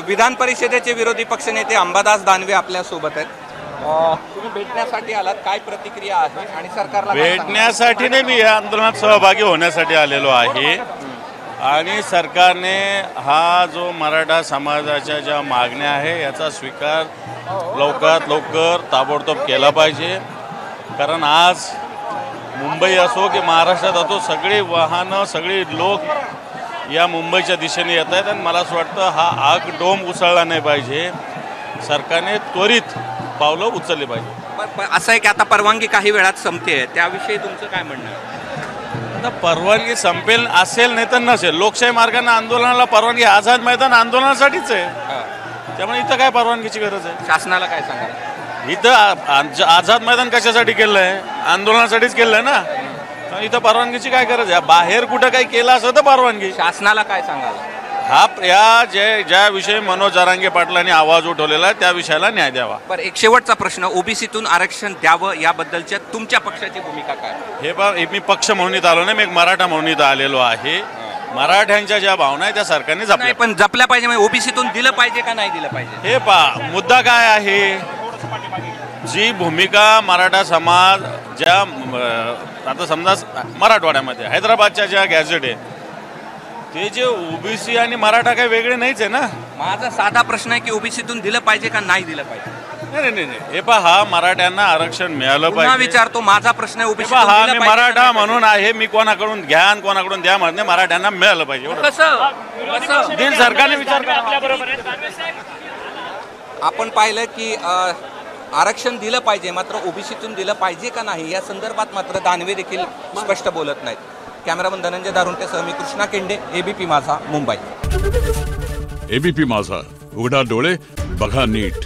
विधान परिषदेचे विरोधी पक्षनेते अंबादास दानवे आपल्या सोबत आहेत। तुम्ही भेटण्यासाठी आलात, काय प्रतिक्रिया आहे आणि सरकारला भेटण्यासाठी नाही, मी या आंदोलनात सहभागी होण्यासाठी आलेलो आहे। आणि सरकारने हा जो मराठा समाजाच्या ज्या मागण्या आहे याचा स्वीकार लवकरात लवकर ताबडतोब केला पाहिजे। कारण आज मुंबई असो की महाराष्ट्रात असो, सगळे वाहनं सगळे लोक या मुंबईच्या दिशेने येत आहेत आणि मला असं वाटतं हा आग डोम उसळला नाही पाहिजे। सरकारने त्वरित पावलं उचलली पाहिजे। असं आहे की आता परवानगी काही वेळात संपते, त्याविषयी तुमचं काय म्हणणं आहे? आता परवानगी संपेल असेल नाही तर नसेल, लोकशाही मार्गाने आंदोलनाला परवानगी, आझाद मैदान आंदोलनासाठीच आहे, त्यामुळे इथं काय परवानगीची गरज आहे? शासनाला काय सांगाल? इथं आझाद मैदान कशासाठी केलं आहे? आंदोलनासाठीच केलं आहे ना, इथं परवानगीची काय गरज आहे? बाहेर कुठं काही केलं असं तर परवानगी। शासनाला काय सांगाल? या ज्या विषयी मनोज जरांगे पाटलांनी आवाज उठवलेला आहे त्या विषयाला न्याय द्यावा। बरं, एक शेवटचा प्रश्न, ओबीसीतून आरक्षण द्यावं याबद्दलच्या तुमच्या पक्षाची भूमिका काय? हे मी पक्ष म्हणून इथं आलो नाही, मी एक मराठा म्हणून इथं आलेलो आहे। मराठ्यांच्या ज्या भावना आहेत त्या सरकारने जपल्या, पण जपल्या पाहिजे, म्हणजे ओबीसीतून दिलं पाहिजे का नाही दिलं पाहिजे? हे मुद्दा काय आहे? जी भूमिका मराठा समाज ज्या आता समजा मराठवाड्यामध्ये हैदराबादच्या ज्या गॅझेट आहे ते जे ओबीसी आणि मराठा काही वेगळे नाहीच आहे ना। माझा साधा प्रश्न आहे की ओबीसीतून दिलं पाहिजे का नाही दिलं पाहिजे? नाही, हे हा मराठ्यांना आरक्षण मिळालं पाहिजे विचारतो, माझा प्रश्न आहे ओबीसी हा मी मराठा म्हणून आहे, मी कोणाकडून घ्या आणि कोणाकडून द्या म्हणत नाही, मराठ्यांना मिळालं पाहिजे। कसं दिन सरकारने विचार आपण पाहिलं की आरक्षण दिलं पाहिजे, मात्र ओबीसीतून दिलं पाहिजे का नाही या संदर्भात मात्र दानवे देखील स्पष्ट बोलत नाहीत। कॅमेरामन धनंजय दारुंटेसह मी कृष्णा केंडे, एबीपी माझा, मुंबई। एबीपी माझा, उघडा डोळे बघा नीट।